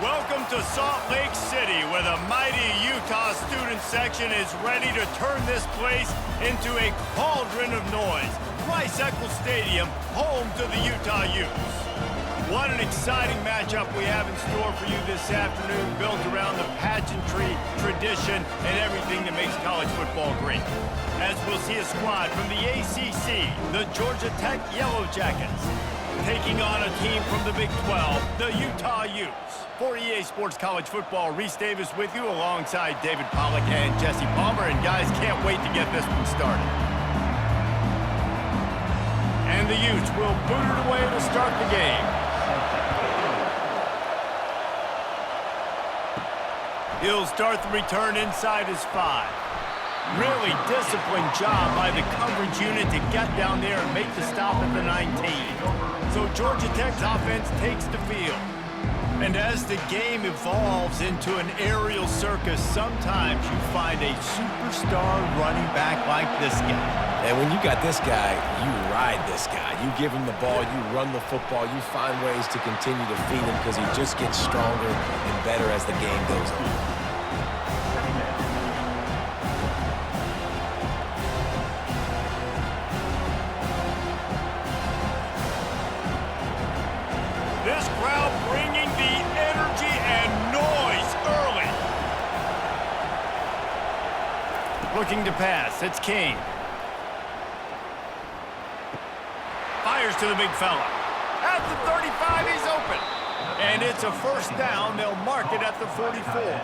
Welcome to Salt Lake City, where the mighty Utah student section is ready to turn this place into a cauldron of noise. Rice-Eccles Stadium, home to the Utah Utes. What an exciting matchup we have in store for you this afternoon, built around the pageantry, tradition, and everything that makes college football great. As we'll see a squad from the ACC, the Georgia Tech Yellow Jackets, taking on a team from the Big 12, the Utah Utes. For EA Sports College Football, Reese Davis with you alongside David Pollack and Jesse Palmer. And guys, can't wait to get this one started. And the Utes will boot it away to start the game. He'll start the return inside his 5. Really disciplined job by the coverage unit to get down there and make the stop at the 19. So Georgia Tech's offense takes the field. And as the game evolves into an aerial circus, sometimes you find a superstar running back like this guy. And when you got this guy, you ride this guy. You give him the ball, you run the football, you find ways to continue to feed him because he just gets stronger and better as the game goes on. This crowd bringing the energy and noise early. Looking to pass, it's King. Fires to the big fella. At the 35, he's open. And it's a first down. They'll mark it at the 44.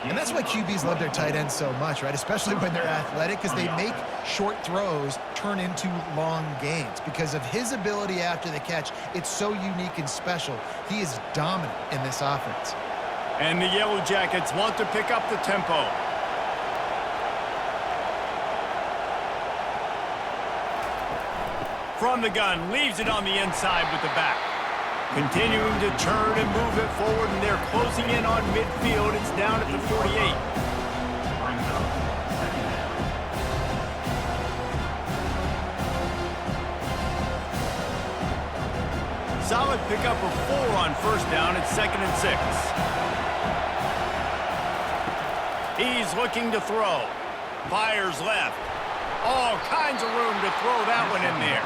And that's why QBs love their tight ends so much, right? Especially when they're athletic, because they make short throws turn into long gains. Because of his ability after the catch, it's so unique and special. He is dominant in this offense. And the Yellow Jackets want to pick up the tempo. From the gun, leaves it on the inside with the back. Continuing to turn and move it forward, and they're closing in on midfield. It's down at the 48. Solid pickup of 4 on first down. It's 2nd and 6. He's looking to throw. Fires left. All kinds of room to throw that one in there.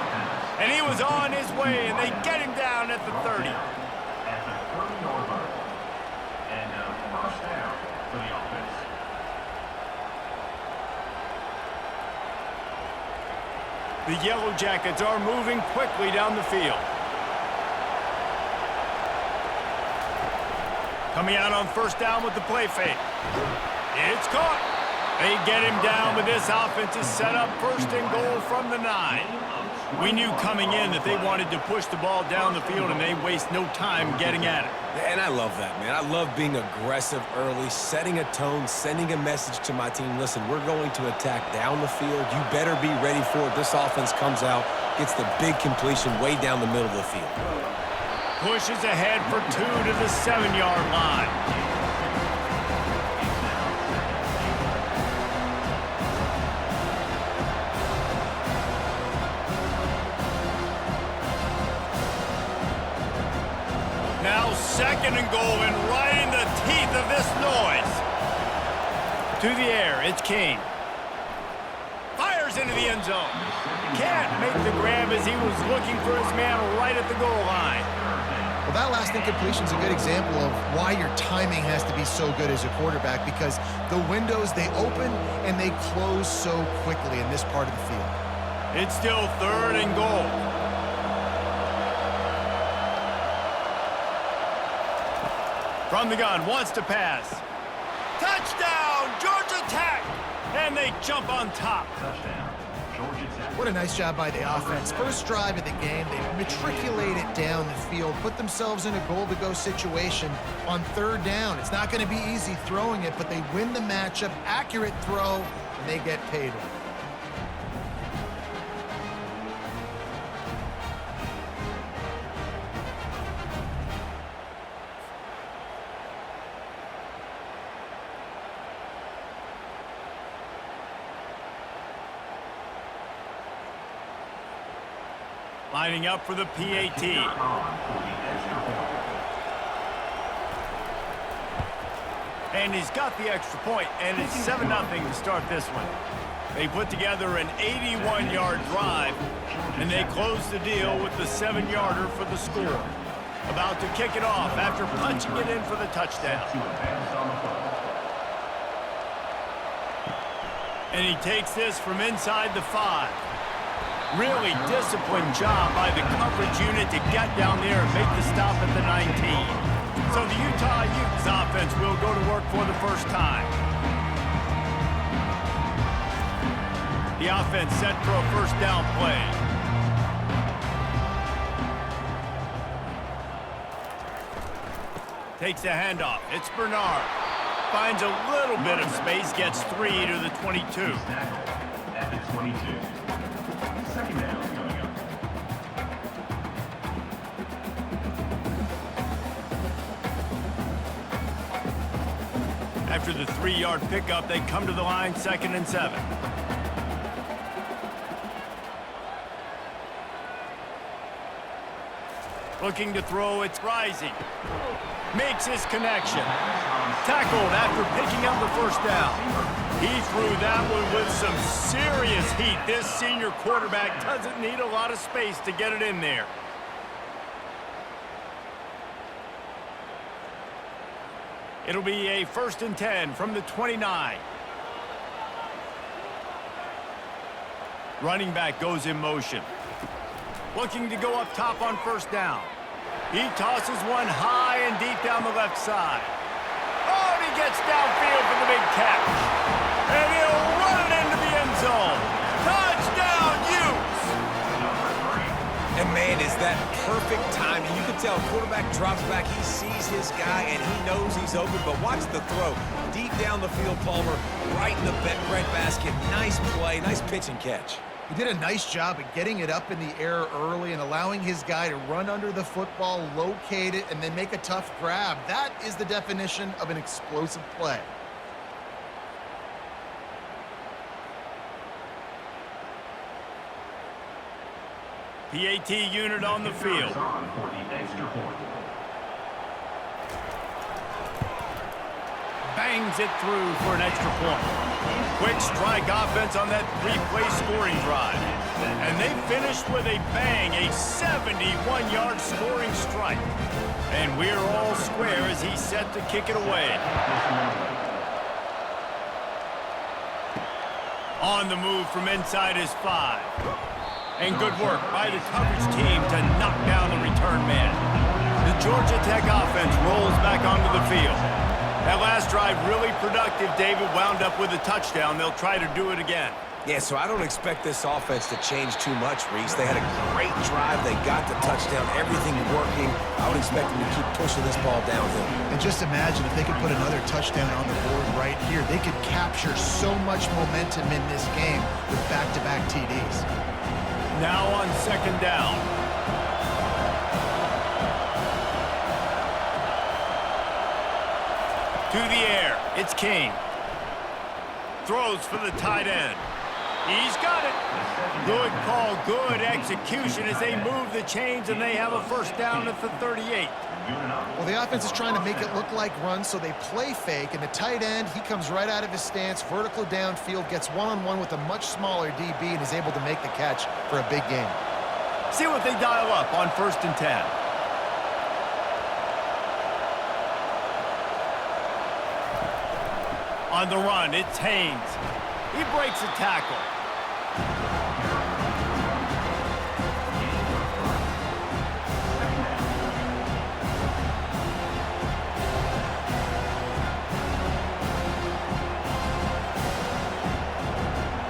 And he was on his way, and they get him down at the 30. At the 30-yard line. And first down for the offense. The Yellow Jackets are moving quickly down the field. Coming out on first down with the play fake. It's caught. They get him down, but this offense is set up 1st and goal from the 9. We knew coming in that they wanted to push the ball down the field, and they waste no time getting at it. And I love that, man. I love being aggressive early, setting a tone, sending a message to my team. Listen, we're going to attack down the field. You better be ready for it. This offense comes out, gets the big completion way down the middle of the field. Pushes ahead for 2 to the 7-yard line. Now 2nd and goal, and right in the teeth of this noise. To the air, it's King. Fires into the end zone. Can't make the grab as he was looking for his man right at the goal line. Well, that last incompletion is a good example of why your timing has to be so good as a quarterback, because the windows, they open and they close so quickly in this part of the field. It's still 3rd and goal. From the gun, wants to pass. Touchdown, Georgia Tech! And they jump on top. Touchdown, Georgia Tech. What a nice job by the offense. First drive of the game, they matriculate it down the field, put themselves in a goal-to-go situation on 3rd down. It's not going to be easy throwing it, but they win the matchup, accurate throw, and they get paid. Lining up for the PAT. And he's got the extra point, and it's 7-0 to start this one. They put together an 81-yard drive, and they close the deal with the 7-yarder for the score. About to kick it off after punching it in for the touchdown. And he takes this from inside the 5. Really disciplined job by the coverage unit to get down there and make the stop at the 19. So the Utah Utes offense will go to work for the first time. The offense set for a first down play. Takes a handoff. It's Bernard. Finds a little bit of space, gets 3 to the 22. At the 22. Second down coming up. After the 3-yard pickup, they come to the line, 2nd and 7. Looking to throw, it's Rising. Makes his connection. Tackled after picking up the first down. He threw that one with some serious heat. This senior quarterback doesn't need a lot of space to get it in there. It'll be a 1st and 10 from the 29. Running back goes in motion. Looking to go up top on first down. He tosses one high and deep down the left side. Oh, and he gets downfield for the big catch. And he'll run it into the end zone. Touchdown, Utes! And man, is that perfect timing. You can tell quarterback drops back, he sees his guy, and he knows he's open, but watch the throw. Deep down the field, Palmer, right in the bread basket. Nice play, nice pitch and catch. He did a nice job at getting it up in the air early and allowing his guy to run under the football, locate it, and then make a tough grab. That is the definition of an explosive play. PAT unit on the field. For the extra point. Bangs it through for an extra point. Quick strike offense on that 3-play scoring drive. And they finished with a bang, a 71-yard scoring strike. And we're all square as he's set to kick it away. On the move from inside his 5. And good work by the coverage team to knock down the return man. The Georgia Tech offense rolls back onto the field. That last drive really productive. David wound up with a touchdown. They'll try to do it again. Yeah, so I don't expect this offense to change too much, Reese. They had a great drive. They got the touchdown, everything working. I would expect them to keep pushing this ball downhill. And just imagine if they could put another touchdown on the board right here. They could capture so much momentum in this game with back-to-back TDs. Now on 2nd down. To the air, it's King. Throws for the tight end. He's got it. Good call, good execution as they move the chains and they have a first down at the 38. Well, the offense is trying to make it look like runs, so they play fake, and the tight end, he comes right out of his stance, vertical downfield, gets one-on-one with a much smaller DB, and is able to make the catch for a big game. See what they dial up on 1st and 10. On the run, it's Haynes. He breaks a tackle.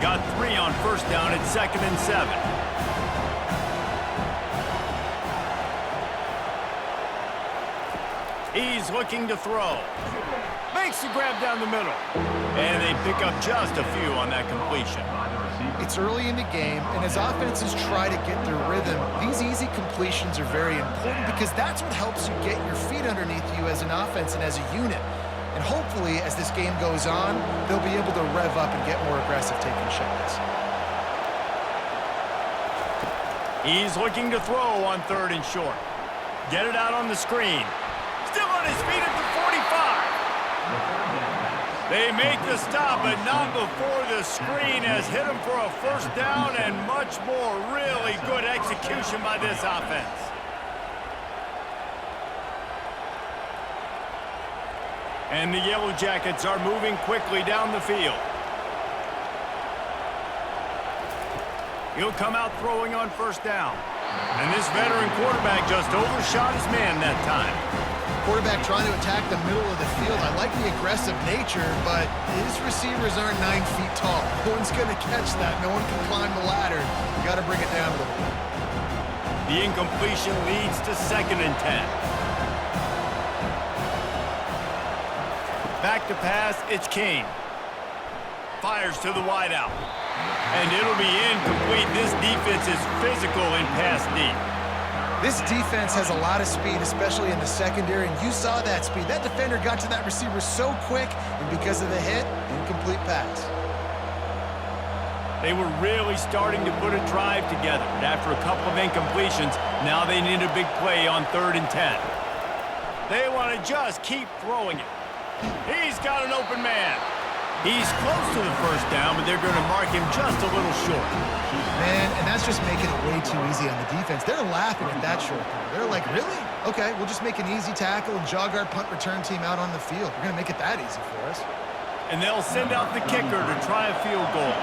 Got 3 on first down at 2nd and 7. He's looking to throw. Makes the grab down the middle. And they pick up just a few on that completion. It's early in the game, and as offenses try to get their rhythm, these easy completions are very important because that's what helps you get your feet underneath you as an offense and as a unit. And hopefully, as this game goes on, they'll be able to rev up and get more aggressive taking shots. He's looking to throw on 3rd and short. Get it out on the screen. Still on his feet at the 45. They make the stop, but not before the screen has hit them for a first down and much more. Really good execution by this offense. And the Yellow Jackets are moving quickly down the field. He'll come out throwing on first down. And this veteran quarterback just overshot his man that time. Quarterback trying to attack the middle of the field. I like the aggressive nature, but his receivers aren't 9 feet tall. No one's going to catch that. No one can climb the ladder. You got to bring it down a little bit. The incompletion leads to 2nd and 10. Back to pass, it's Kane. Fires to the wideout. And it'll be incomplete. This defense is physical in pass deep. This defense has a lot of speed, especially in the secondary, and you saw that speed. That defender got to that receiver so quick, and because of the hit, incomplete pass. They were really starting to put a drive together. And after a couple of incompletions, now they need a big play on 3rd and 10. They want to just keep throwing it. He's got an open man. He's close to the first down, but they're going to mark him just a little short. Man, and that's just making it way too easy on the defense. They're laughing at that short. They're like, really? Okay, we'll just make an easy tackle and jog our punt return team out on the field. We're going to make it that easy for us. And they'll send out the kicker to try a field goal.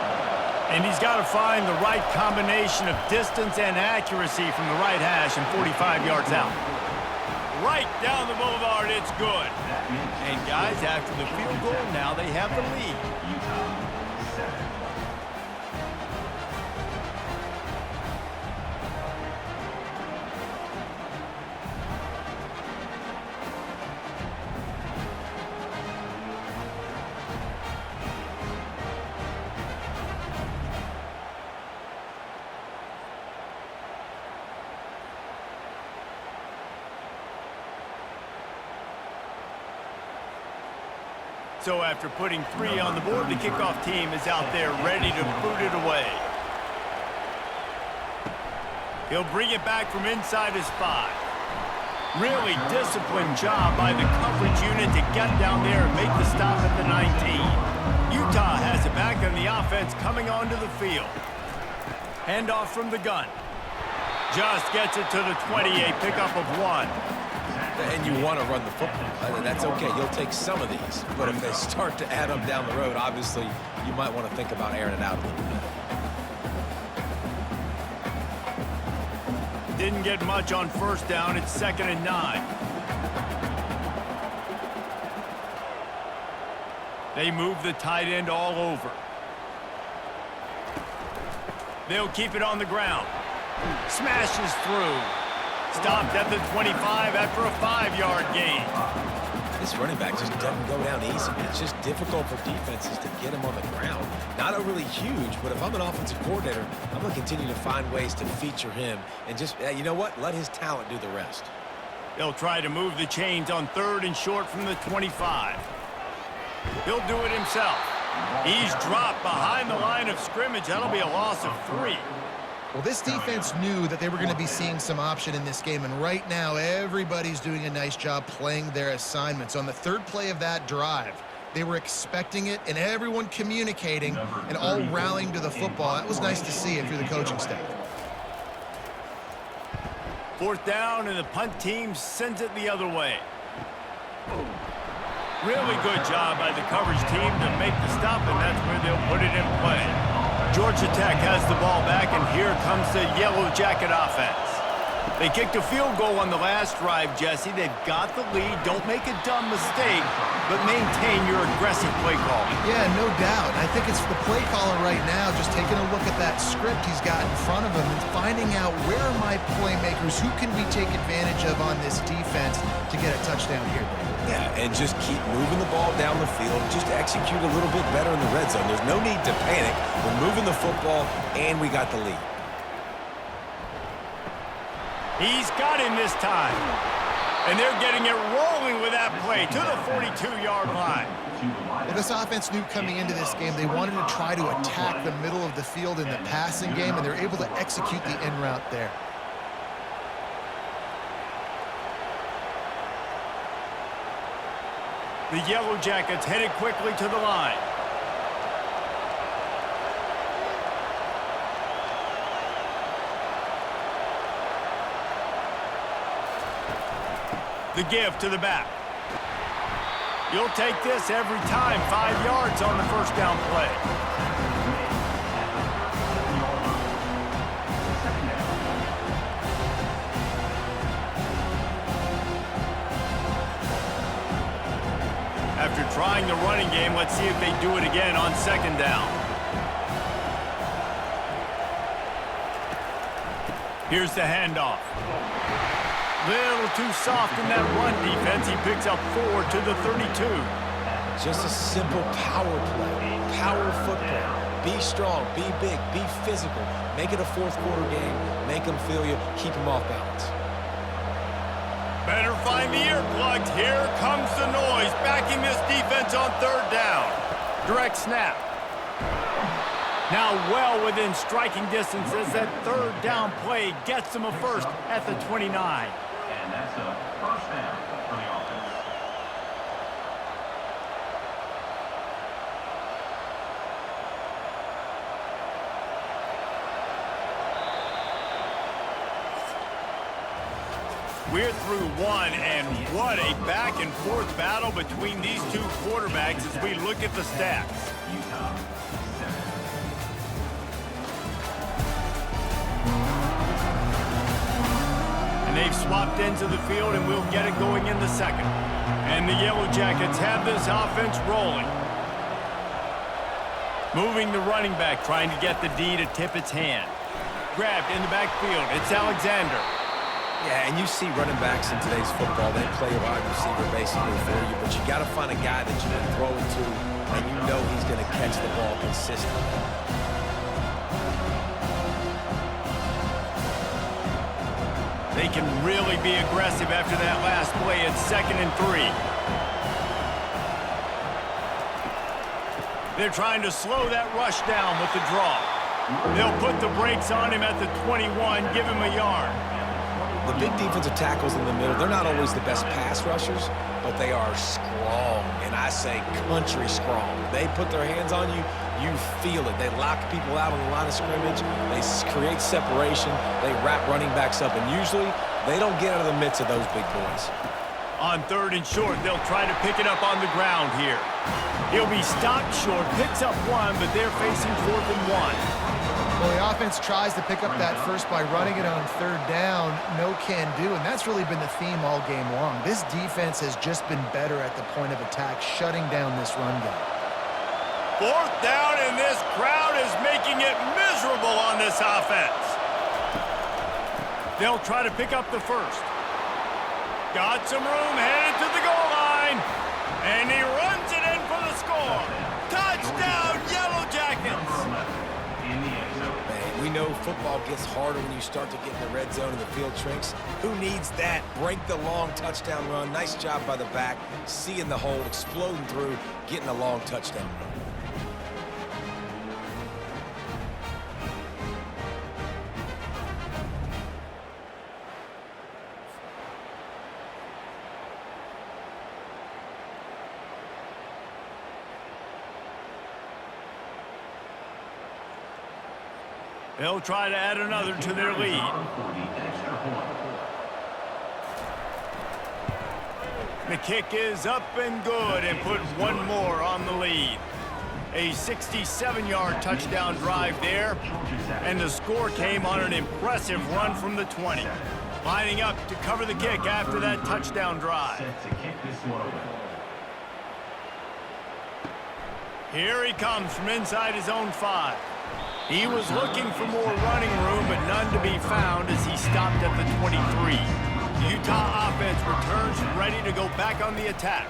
And he's got to find the right combination of distance and accuracy from the right hash and 45 yards out. Right down the boulevard, it's good. And guys, after the field goal, now they have the lead. Utah 7. So after putting 3 on the board, the kickoff team is out there ready to boot it away. He'll bring it back from inside his 5. Really disciplined job by the coverage unit to get down there and make the stop at the 19. Utah has it back on the offense coming onto the field. Handoff from the gun. Just gets it to the 28, pickup of 1. And you want to run the football. That's okay. You'll take some of these. But if they start to add up down the road, obviously, you might want to think about airing it out a little bit. Didn't get much on first down. It's 2nd and 9. They move the tight end all over. They'll keep it on the ground. Smashes through. Stopped at the 25 after a 5-yard gain. This running back just doesn't go down easy. It's just difficult for defenses to get him on the ground. Not overly huge, but if I'm an offensive coordinator, I'm going to continue to find ways to feature him and just, you know what, let his talent do the rest. They'll try to move the chains on 3rd and short from the 25. He'll do it himself. He's dropped behind the line of scrimmage. That'll be a loss of 3. Well, this defense knew that they were going to be seeing some option in this game, and right now everybody's doing a nice job playing their assignments. On the 3rd play of that drive, they were expecting it, and everyone communicating and all rallying to the football. That was nice to see if you're the coaching staff. 4th down, and the punt team sends it the other way. Really good job by the coverage team to make the stop, and that's where they'll put it in play. Georgia Tech has the ball back, and here comes the Yellow Jacket offense. They kicked a field goal on the last drive, Jesse. They've got the lead. Don't make a dumb mistake, but maintain your aggressive play call. Yeah, no doubt. I think it's the play caller right now just taking a look at that script he's got in front of him and finding out where are my playmakers, who can we take advantage of on this defense to get a touchdown here. Yeah, and just keep moving the ball down the field. Just execute a little bit better in the red zone. There's no need to panic. We're moving the football, and we got the lead. He's got him this time. And they're getting it rolling with that play to the 42-yard line. Well, this offense knew coming into this game they wanted to try to attack the middle of the field in the passing game, and they're able to execute the in route there. The Yellow Jackets headed quickly to the line. The give to the back. You'll take this every time. 5 yards on the first down play. After trying the running game, let's see if they do it again on second down. Here's the handoff. Little too soft in that run defense. He picks up 4 to the 32. Just a simple power play. Power football. Be strong, be big, be physical. Make it a fourth quarter game. Make them feel you. Keep them off balance. Better find the earplugs. Here comes the noise. Backing this defense on third down. Direct snap. Now well within striking distance as that third down play gets them a first at the 29. And that's a first down for the offense. We're through one, and what a back-and-forth battle between these two quarterbacks as we look at the stats. Utah, 7. And they've swapped ends of the field, and we'll get it going in the second. And the Yellow Jackets have this offense rolling. Moving the running back, trying to get the D to tip its hand. Grabbed in the backfield. It's Alexander. Yeah, and you see running backs in today's football, they play a wide receiver basically for you, but you got to find a guy that you can throw it to, and you know he's going to catch the ball consistently. They can really be aggressive after that last play. It's 2nd and 3. They're trying to slow that rush down with the draw. They'll put the brakes on him at the 21, give him a yard. The big defensive tackles in the middle, they're not always the best pass rushers, but they are strong, and I say country strong. They put their hands on you, you feel it. They lock people out on the line of scrimmage. They create separation. They wrap running backs up, and usually they don't get out of the midst of those big boys. On 3rd and short, they'll try to pick it up on the ground here. He'll be stopped short, picks up 1, but they're facing 4th and 1. Well, the offense tries to pick up that first by running it on 3rd down. No can do, and that's really been the theme all game long. This defense has just been better at the point of attack, shutting down this run game. 4th down, and this crowd is making it miserable on this offense. They'll try to pick up the first. Got some room, headed to the goal line, and he runs it in for the score. Touchdown, Yellow Jackets! Man, we know football gets harder when you start to get in the red zone and the field shrinks. Who needs that? Break the long touchdown run. Nice job by the back, seeing the hole, exploding through, getting a long touchdown run. They'll try to add another to their lead. The kick is up and good and put one more on the lead. A 67-yard touchdown drive there, and the score came on an impressive run from the 20. Lining up to cover the kick after that touchdown drive. Here he comes from inside his own 5. He was looking for more running room, but none to be found as he stopped at the 23. The Utah offense returns ready to go back on the attack.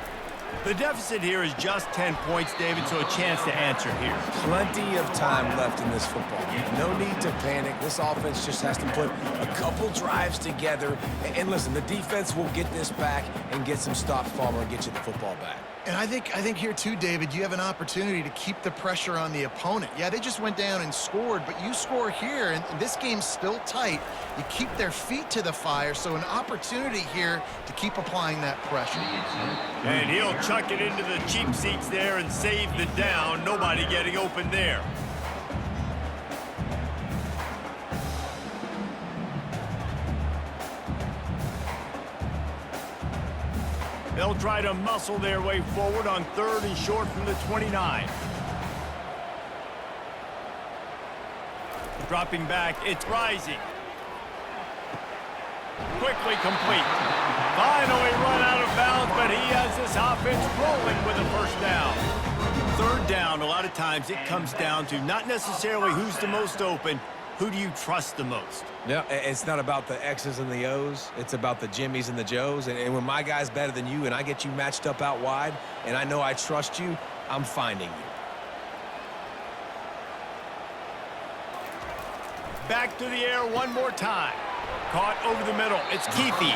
The deficit here is just 10 points, David, so a chance to answer here. Plenty of time left in this football game. No need to panic. This offense just has to put a couple drives together. And listen, the defense will get this back and get some stops, Palmer, and get you the football back. And I think here too, David, you have an opportunity to keep the pressure on the opponent. Yeah, they just went down and scored, but you score here, and this game's still tight. You keep their feet to the fire, so an opportunity here to keep applying that pressure. And he'll chuck it into the cheap seats there and save the down. Nobody getting open there. They'll try to muscle their way forward on 3rd and short from the 29. Dropping back, it's rising. Quickly complete. Finally run out of bounds, but he has this offense rolling with a first down. 3rd down, a lot of times it comes down to not necessarily who's the most open, who do you trust the most? Yeah, it's not about the X's and the O's. It's about the Jimmies and the Joes. And when my guy's better than you and I get you matched up out wide and I know I trust you, I'm finding you. Back to the air one more time. Caught over the middle. It's Keefe.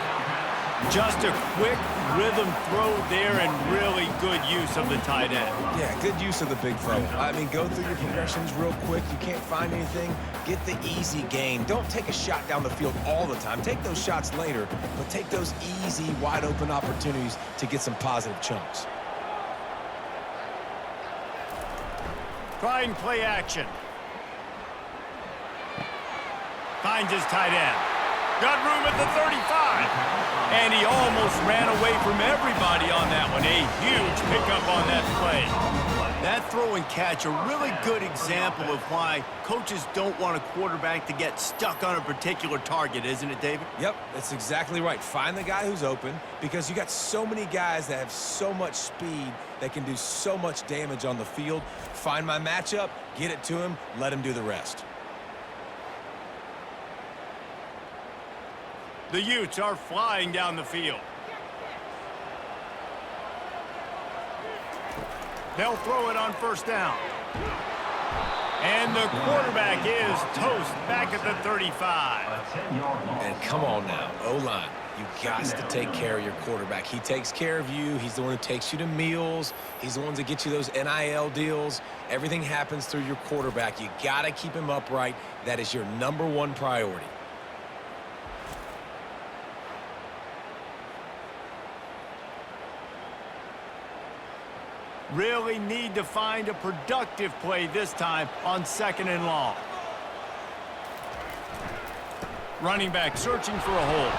Just a quick rhythm throw there and really good use of the tight end. Yeah, good use of the big throw. I mean, go through your progressions real quick. You can't find anything. Get the easy gain. Don't take a shot down the field all the time. Take those shots later, but take those easy, wide-open opportunities to get some positive chunks. Trying play action. Finds his tight end. Got room at the 35. And he almost ran away from everybody on that one. A huge pickup on that play. That throw and catch, a really good example of why coaches don't want a quarterback to get stuck on a particular target, isn't it, David? Yep, that's exactly right. Find the guy who's open because you got so many guys that have so much speed that can do so much damage on the field. Find my matchup, get it to him, let him do the rest. The Utes are flying down the field. They'll throw it on 1st down. And the quarterback is toast back at the 35. And come on now, O-line. You got to take care of your quarterback. He takes care of you. He's the one who takes you to meals. He's the one that gets you those NIL deals. Everything happens through your quarterback. You got to keep him upright. That is your #1 priority. Really need to find a productive play this time on 2nd and long. Running back searching for a hole.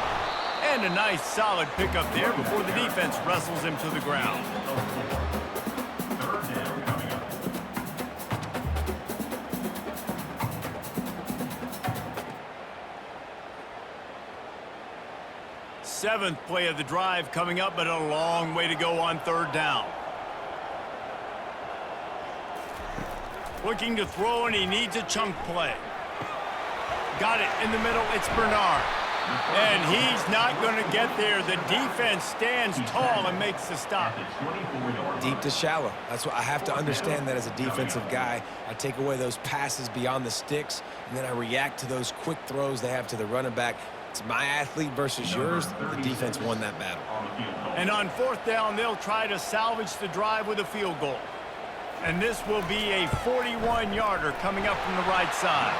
And a nice solid pickup there before the defense wrestles him to the ground. 3rd down coming up. Seventh play of the drive coming up, but a long way to go on 3rd down. Looking to throw, and he needs a chunk play. Got it in the middle. It's Bernard. And he's not going to get there. The defense stands tall and makes the stop. Deep to shallow. That's what I have to understand that as a defensive guy. I take away those passes beyond the sticks, and then I react to those quick throws they have to the running back. It's my athlete versus yours. The defense won that battle. And on 4th down, they'll try to salvage the drive with a field goal. And this will be a 41-yarder coming up from the right side.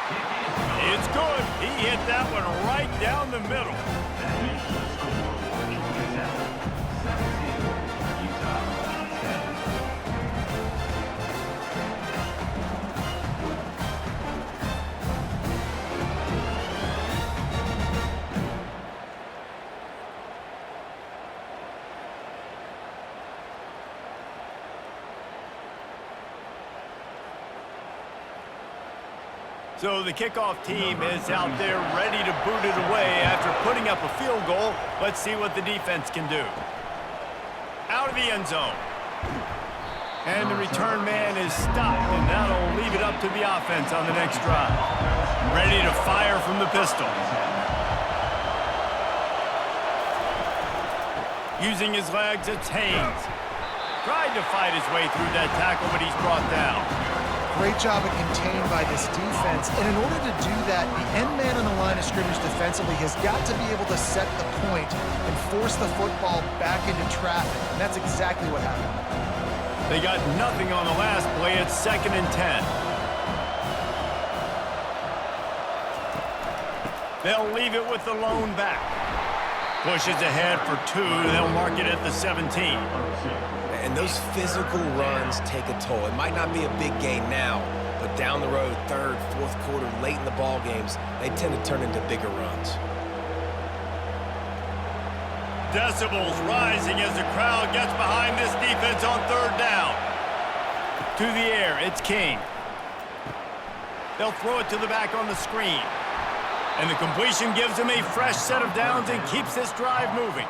It's good. He hit that one right down the middle. So the kickoff team is out there ready to boot it away after putting up a field goal. Let's see what the defense can do. Out of the end zone. And the return man is stopped, and that'll leave it up to the offense on the next drive. Ready to fire from the pistol. Using his legs, it's Haynes. Tried to fight his way through that tackle, but he's brought down. great job of contained by this defense. And in order to do that, the end man on the line of scrimmage defensively has got to be able to set the point and force the football back into traffic. And that's exactly what happened. They got nothing on the last play. It's 2nd and 10. They'll leave it with the lone back. Pushes ahead for 2. They'll mark it at the 17. And those physical runs take a toll. It might not be a big gain now, but down the road, 3rd, 4th quarter, late in the ball games, they tend to turn into bigger runs. Decibels rising as the crowd gets behind this defense on 3rd down. To the air, it's King. They'll throw it to the back on the screen. And the completion gives him a fresh set of downs and keeps this drive moving.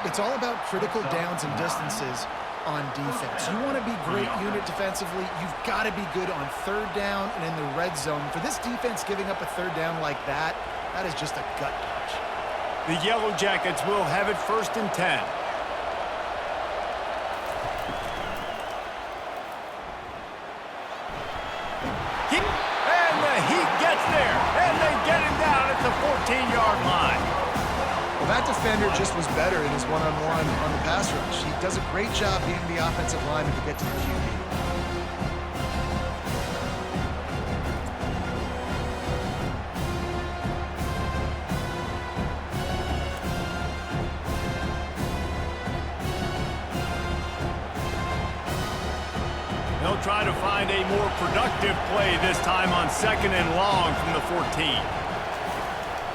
It's all about critical downs and distances on defense. You want to be great unit defensively, you've got to be good on 3rd down and in the red zone. For this defense giving up a 3rd down like that, that is just a gut punch. The Yellow Jackets will have it 1st and 10. And the Heat gets there, and they get him down at the 14-yard line. Well, that defender just was better in his one-on-one on the pass rush. He does a great job being the offensive lineman to get to the QB. They'll try to find a more productive play this time on 2nd and long from the 14.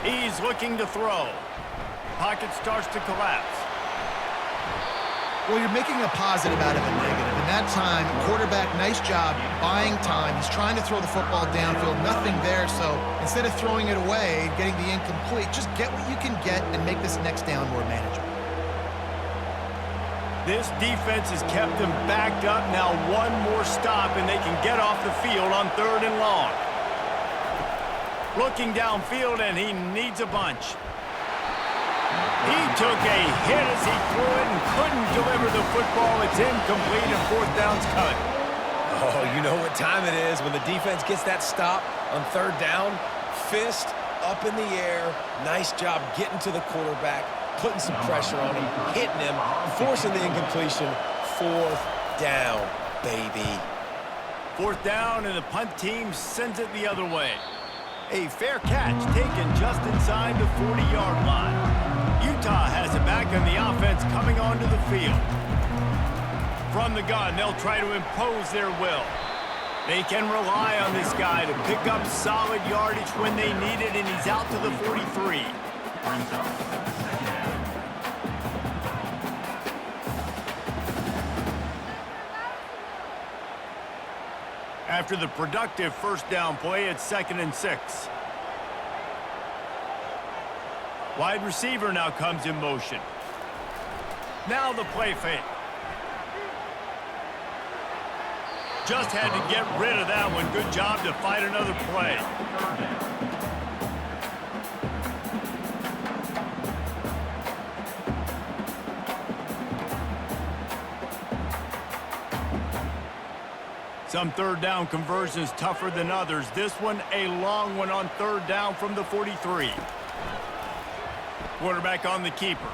He's looking to throw. Pocket starts to collapse. Well, you're making a positive out of a negative. In that time, quarterback, nice job buying time. He's trying to throw the football downfield, nothing there. So instead of throwing it away, getting the incomplete, just get what you can get and make this next down more manageable. This defense has kept them backed up. Now one more stop, and they can get off the field on 3rd and long. Looking downfield, and he needs a bunch. He took a hit as he threw it and couldn't deliver the football. It's incomplete, and 4th down's cut. Oh, you know what time it is when the defense gets that stop on 3rd down. Fist up in the air. Nice job getting to the quarterback, putting some pressure on him, hitting him, forcing the incompletion. 4th down, baby. 4th down, and the punt team sends it the other way. A fair catch taken just inside the 40-yard line. Utah has it back on the offense coming onto the field. From the gun, they'll try to impose their will. They can rely on this guy to pick up solid yardage when they need it, and he's out to the 43. After the productive 1st down play, it's 2nd and 6. Wide receiver now comes in motion. Now the play fake. Just had to get rid of that one. Good job to fight another play. Some 3rd down conversions tougher than others. This one, a long one on 3rd down from the 43. Quarterback on the keeper.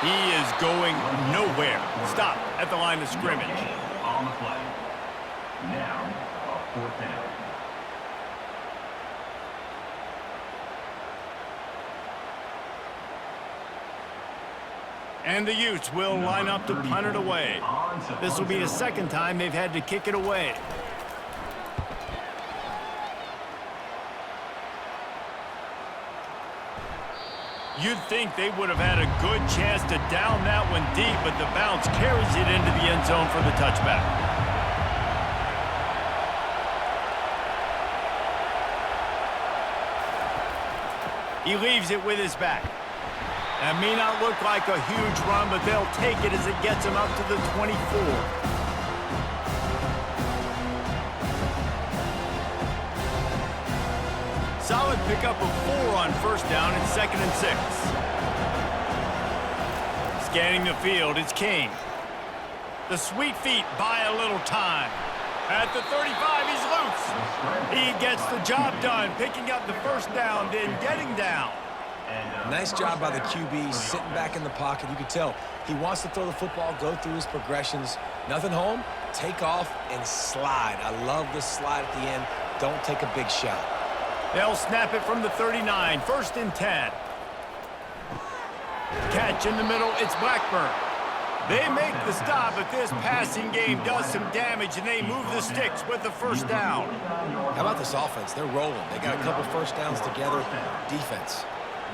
He is going nowhere. Stop at the line of scrimmage. On the play. Now, a 4th down. And the Utes will line up to punt it away. This will be the 2nd time they've had to kick it away. You'd think they would have had a good chance to down that one deep, but the bounce carries it into the end zone for the touchback. He leaves it with his back. That may not look like a huge run, but they'll take it as it gets him up to the 24. Solid pickup of 4 on 1st down and 2nd and 6. Scanning the field, it's King. The sweet feet buy a little time. At the 35, he's loose. He gets the job done, picking up the first down, then getting down. Nice job by the QB, sitting back in the pocket. You can tell he wants to throw the football, go through his progressions. Nothing home, take off, and slide. I love the slide at the end. Don't take a big shot. They'll snap it from the 39, 1st and 10. Catch in the middle, it's Blackburn. They make the stop, but this passing game does some damage, and they move the sticks with the first down. How about this offense? They're rolling. They got a couple first downs together. Defense.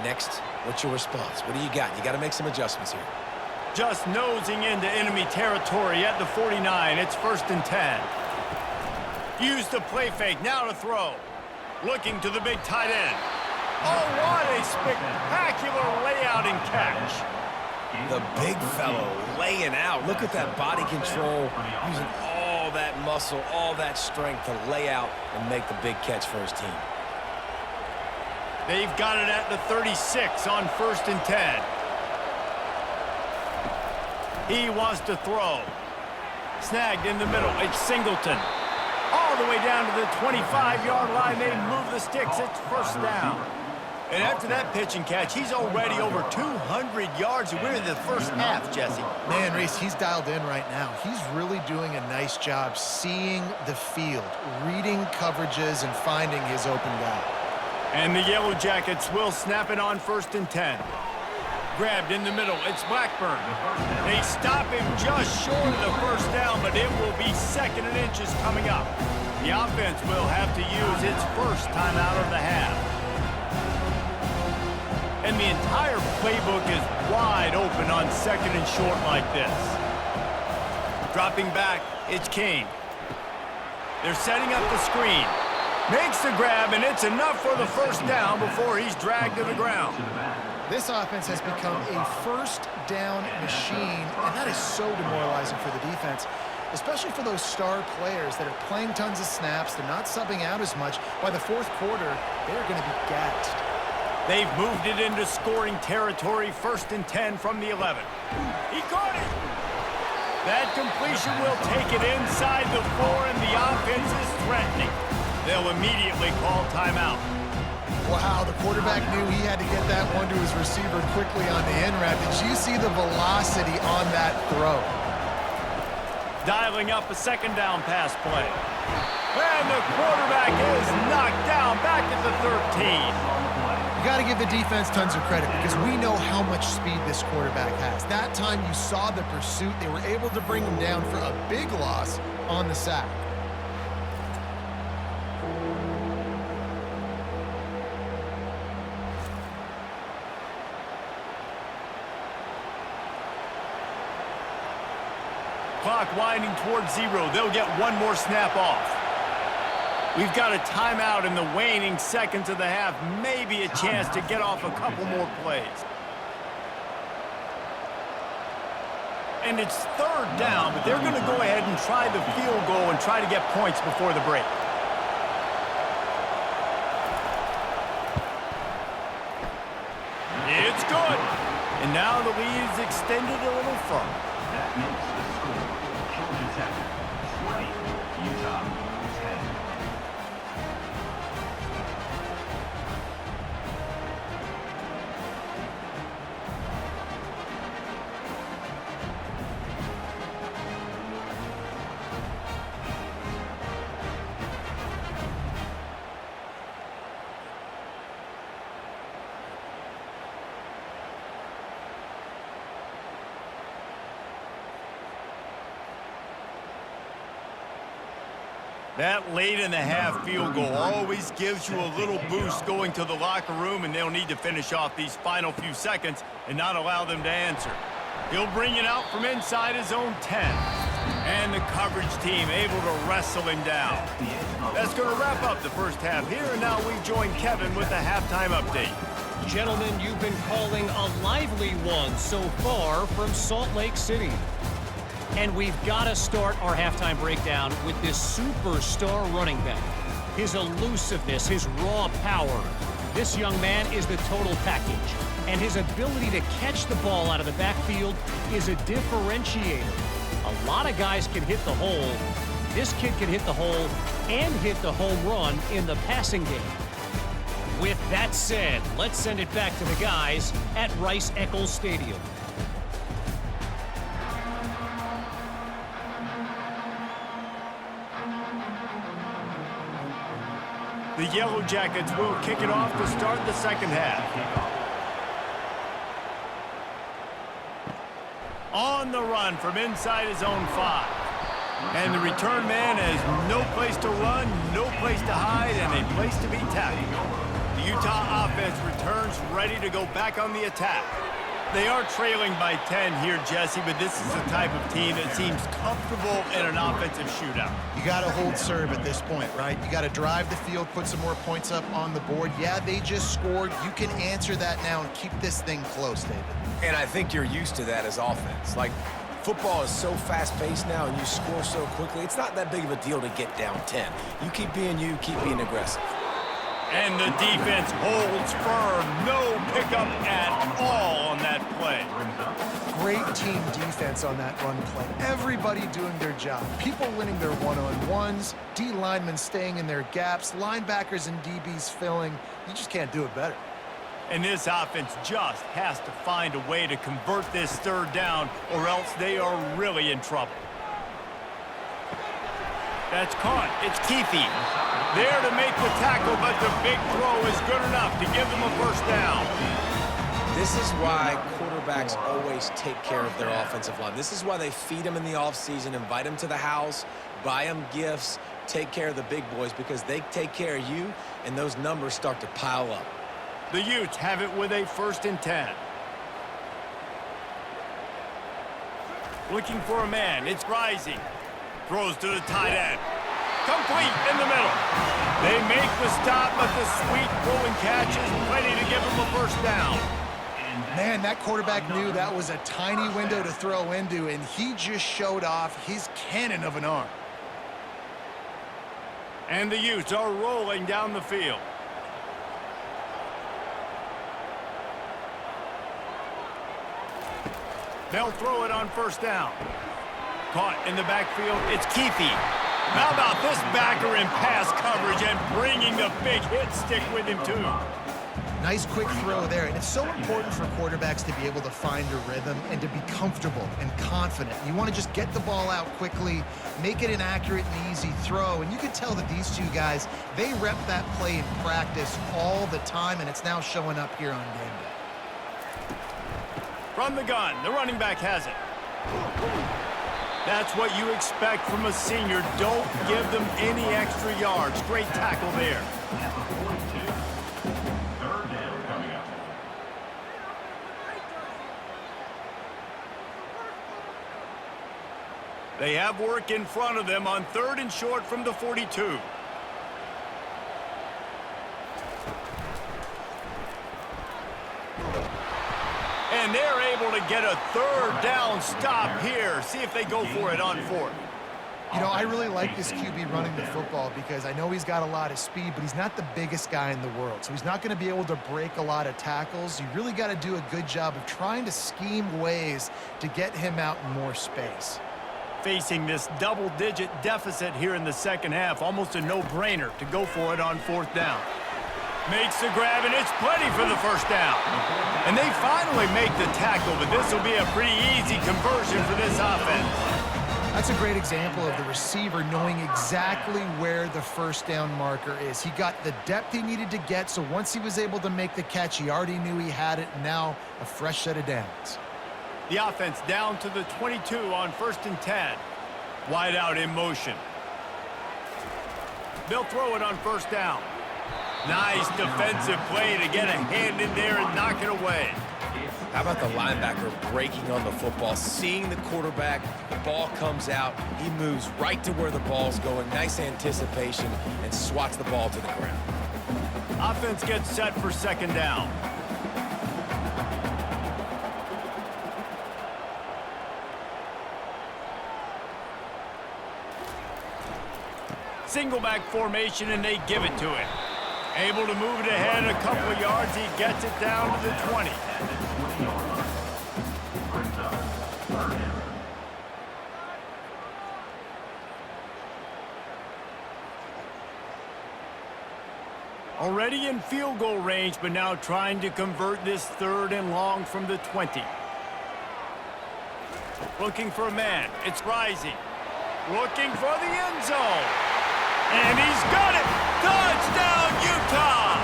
Next, what's your response? What do you got? You got to make some adjustments here. Just nosing into enemy territory at the 49. It's 1st and 10. Use the play fake. Now to throw. Looking to the big tight end. Oh, what a spectacular layout and catch. The big fellow laying out. Look at that body control, using all that muscle, all that strength to lay out and make the big catch for his team. They've got it at the 36 on 1st and 10. He wants to throw. Snagged in the middle. It's Singleton. All the way down to the 25-yard line. They move the sticks. It's 1st down. And after that pitch and catch, he's already over 200 yards. We're in the first half, Jesse. Man, Reese, he's dialed in right now. He's really doing a nice job seeing the field, reading coverages, and finding his open guy. And the Yellow Jackets will snap it on 1st and 10. Grabbed in the middle. It's Blackburn. They stop him just short of the first down, but it will be 2nd and inches coming up. The offense will have to use its first timeout of the half. And the entire playbook is wide open on 2nd and short like this. Dropping back, it's Kane. They're setting up the screen. Makes the grab, and it's enough for the first down before he's dragged to the ground. This offense has become a first down machine, and that is so demoralizing for the defense, especially for those star players that are playing tons of snaps. They're not subbing out as much. By the 4th quarter, they're going to be gassed. They've moved it into scoring territory, 1st and 10 from the 11. He caught it! That completion will take it inside the 4, and the offense is threatening. They'll immediately call timeout. Wow, the quarterback knew he had to get that one to his receiver quickly on the in route. Did you see the velocity on that throw? Dialing up a 2nd down pass play. And the quarterback is knocked down back at the 13. You got to give the defense tons of credit because we know how much speed this quarterback has. That time you saw the pursuit. They were able to bring him down for a big loss on the sack. Clock winding towards 0. They'll get one more snap off. We've got a timeout in the waning seconds of the half. Maybe a chance to get off a couple more plays. And it's 3rd down, but they're going to go ahead and try the field goal and try to get points before the break. It's good. And now the lead is extended a little further. That makes the score. Georgia Tech 20, Utah 10. That late in the half field goal always gives you a little boost going to the locker room, and they'll need to finish off these final few seconds and not allow them to answer. He'll bring it out from inside his own 10. And the coverage team able to wrestle him down. That's going to wrap up the first half here, and now we join Kevin with the halftime update. Gentlemen, you've been calling a lively one so far from Salt Lake City. And we've got to start our halftime breakdown with this superstar running back. His elusiveness, his raw power. This young man is the total package. And his ability to catch the ball out of the backfield is a differentiator. A lot of guys can hit the hole. This kid can hit the hole and hit the home run in the passing game. With that said, let's send it back to the guys at Rice-Eccles Stadium. The Yellow Jackets will kick it off to start the second half. On the run from inside his own 5. And the return man has no place to run, no place to hide, and a place to be tackled. The Utah offense returns ready to go back on the attack. They are trailing by 10 here, Jesse, but this is the type of team that seems comfortable in an offensive shootout. You got to hold serve at this point, right? You got to drive the field, put some more points up on the board. Yeah, they just scored. You can answer that now and keep this thing close, David. And I think you're used to that as offense. Like, football is so fast-paced now and you score so quickly, it's not that big of a deal to get down 10. You keep being you, keep being aggressive. And the defense holds firm. No pickup at all on that play. Great team defense on that run play. Everybody doing their job. People winning their one-on-ones, D linemen staying in their gaps, linebackers and DBs filling. You just can't do it better. And this offense just has to find a way to convert this third down, or else they are really in trouble. That's caught. It's Keefe. There to make the tackle, but the big throw is good enough to give them a first down. This is why quarterbacks always take care of their offensive line. This is why they feed them in the offseason, invite them to the house, buy them gifts, take care of the big boys, because they take care of you, and those numbers start to pile up. The Utes have it with a 1st and 10. Looking for a man. It's Rising. Throws to the tight end. Complete in the middle. They make the stop, but the sweet throw and catch is ready to give them a first down. Man, that quarterback knew that was a tiny window to throw into, and he just showed off his cannon of an arm. And the Utes are rolling down the field. They'll throw it on first down. Caught in the backfield, it's Keefe. How about this backer in pass coverage and bringing the big hit stick with him, too? Nice quick throw there, and it's so important for quarterbacks to be able to find a rhythm and to be comfortable and confident. You want to just get the ball out quickly, make it an accurate and easy throw, and you can tell that these two guys, they rep that play in practice all the time, and it's now showing up here on game day. From the gun, the running back has it. That's what you expect from a senior. Don't give them any extra yards. Great tackle there. At the 42, third down coming up. They have work in front of them on 3rd and short from the 42. And they're able to get a 3rd down stop here. See if they go for it on 4th. You know, I really like this QB running the football because I know he's got a lot of speed, but he's not the biggest guy in the world. So he's not going to be able to break a lot of tackles. You really got to do a good job of trying to scheme ways to get him out in more space. Facing this double-digit deficit here in the second half, almost a no-brainer to go for it on 4th down. Makes the grab, and it's plenty for the first down. And they finally make the tackle, but this will be a pretty easy conversion for this offense. That's a great example of the receiver knowing exactly where the first down marker is. He got the depth he needed to get, so once he was able to make the catch, he already knew he had it, and now a fresh set of downs. The offense down to the 22 on 1st and 10. Wide out in motion. They'll throw it on 1st down. Nice defensive play to get a hand in there and knock it away. How about the linebacker breaking on the football, seeing the quarterback, the ball comes out, he moves right to where the ball's going, nice anticipation, and swats the ball to the ground. Offense gets set for 2nd down. Single back formation, and they give it to him. Able to move it ahead a couple of yards. He gets it down to the 20. Already in field goal range, but now trying to convert this 3rd and long from the 20. Looking for a man. It's Rising. Looking for the end zone. And he's got it! Touchdown, Utah!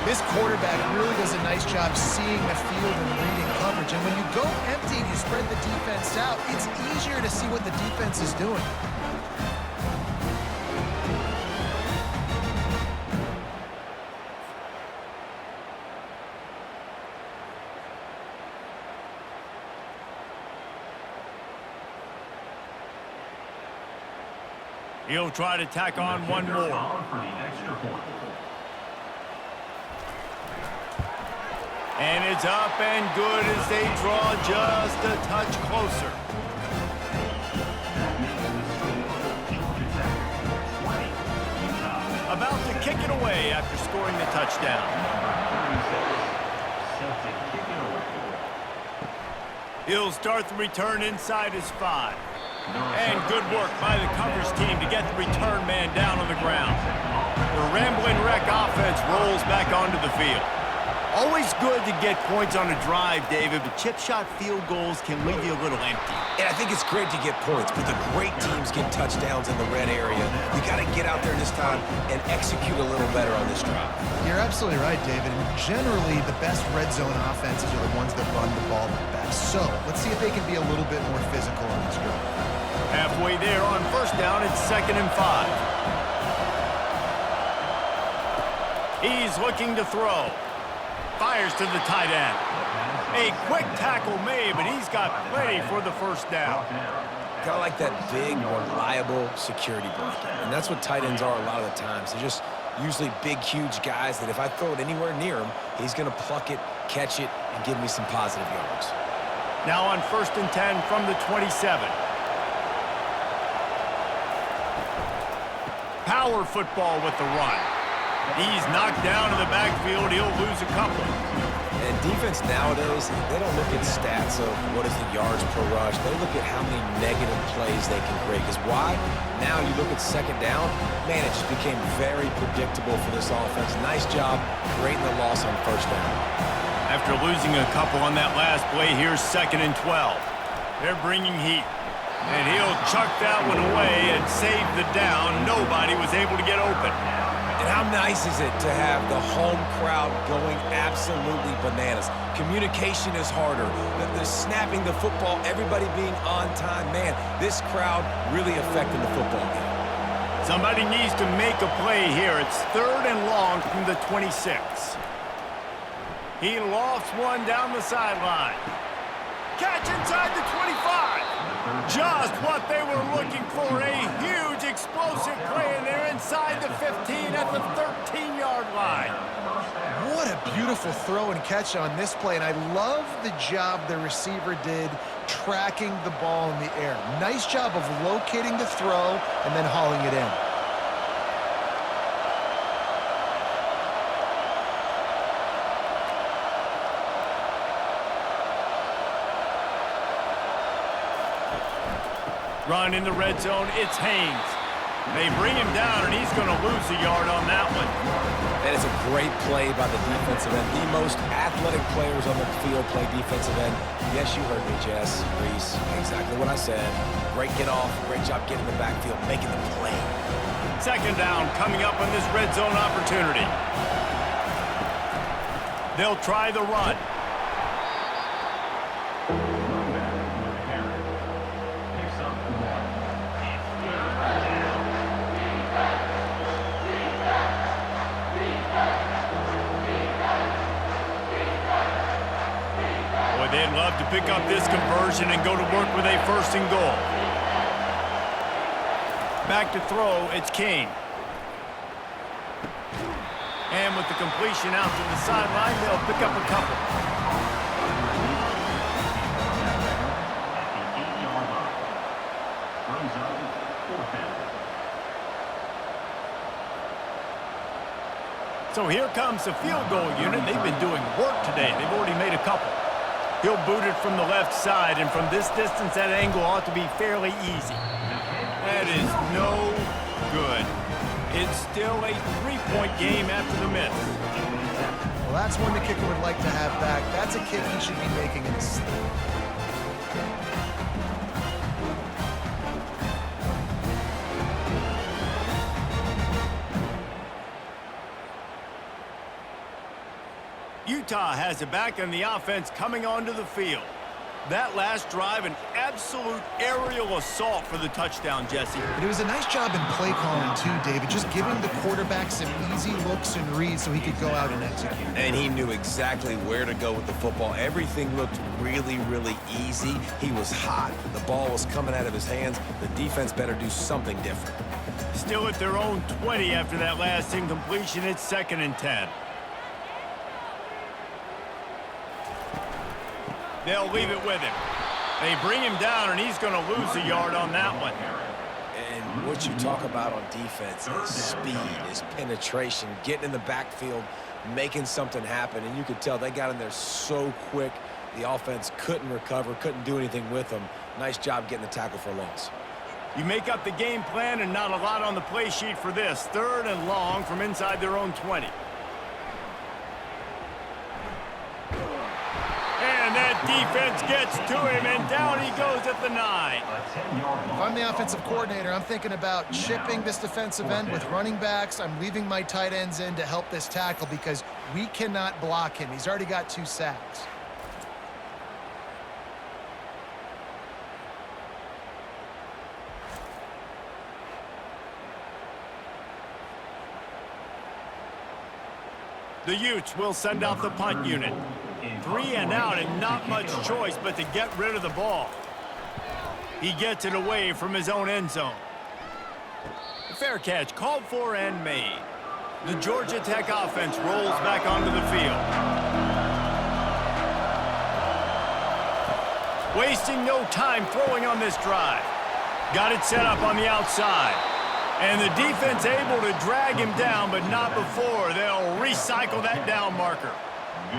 This quarterback really does a nice job seeing the field and reading coverage. And when you go empty and you spread the defense out, it's easier to see what the defense is doing. He'll try to tack on one more. And it's up and good as they draw just a touch closer. About to kick it away after scoring the touchdown. He'll start the return inside his 5. And good work by the coverage team to get the return man down on the ground. The rambling wreck offense rolls back onto the field. Always good to get points on a drive, David, but chip shot field goals can leave you a little empty. And I think it's great to get points, but the great teams get touchdowns in the red area. You got to get out there this time and execute a little better on this drive. You're absolutely right, David. And generally, the best red zone offenses are the ones that run the ball the best. So let's see if they can be a little bit more physical on this drive. Halfway there on 1st down, it's 2nd and 5. He's looking to throw. Fires to the tight end. A quick tackle made, but he's got plenty for the 1st down. Kind of like that big, reliable security blanket. And that's what tight ends are a lot of the times. They're just usually big, huge guys that if I throw it anywhere near him, he's going to pluck it, catch it, and give me some positive yards. Now on 1st and 10 from the 27. Power football with the run. He's knocked down in the backfield. He'll lose a couple. And defense nowadays, they don't look at stats of what is the yards per rush. They look at how many negative plays they can create. Because why? Now you look at 2nd down, man, it just became very predictable for this offense. Nice job creating the loss on 1st down. After losing a couple on that last play, here's 2nd and 12. They're bringing heat. And he'll chuck that one away and save the down. Nobody was able to get open. And how nice is it to have the home crowd going absolutely bananas? Communication is harder. The snapping the football, everybody being on time. Man, this crowd really affecting the football game. Somebody needs to make a play here. It's 3rd and long from the 26. He lofts one down the sideline. Catch inside the 25. Just what they were looking for, a huge explosive play, and they're inside the 15 at the 13-yard line. What a beautiful throw and catch on this play, and I love the job the receiver did tracking the ball in the air. Nice job of locating the throw and then hauling it in. Run in the red zone, it's Haynes. They bring him down, and he's going to lose a yard on that one. That is a great play by the defensive end. The most athletic players on the field play defensive end. Yes, you heard me, Jess, Reese. Exactly what I said. Great get off, great job getting the backfield, making the play. 2nd down coming up on this red zone opportunity. They'll try the run. They'd love to pick up this conversion and go to work with a 1st and goal. Back to throw, it's King. And with the completion out to the sideline, they'll pick up a couple. So here comes the field goal unit. They've been doing work today. They've already made a couple. He'll boot it from the left side, and from this distance, that angle ought to be fairly easy. That is no good. It's still a 3-point game after the miss. Well, that's one the kicker would like to have back. That's a kick he should be making in his sleep. Utah has it back and the offense coming onto the field. That last drive, an absolute aerial assault for the touchdown, Jesse. But it was a nice job in play calling too, David, just giving the quarterback some easy looks and reads so he could go out and execute. And he knew exactly where to go with the football. Everything looked really, really easy. He was hot. The ball was coming out of his hands. The defense better do something different. Still at their own 20 after that last incompletion. It's 2nd and 10. They'll leave it with him. They bring him down, and he's going to lose a yard on that one. And what you talk about on defense is speed, is penetration, getting in the backfield, making something happen. And you could tell they got in there so quick, the offense couldn't recover, couldn't do anything with them. Nice job getting the tackle for a loss. You make up the game plan and not a lot on the play sheet for this. 3rd and long from inside their own 20. And that defense gets to him, and down he goes at the 9. If I'm the offensive coordinator, I'm thinking about chipping this defensive end with running backs. I'm leaving my tight ends in to help this tackle because we cannot block him. He's already got 2 sacks. The Utes will send out the punt unit. 3 and out, and not much choice but to get rid of the ball. He gets it away from his own end zone. Fair catch called for and made. The Georgia Tech offense rolls back onto the field. Wasting no time throwing on this drive. Got it set up on the outside. And the defense able to drag him down, but not before. They'll recycle that down marker.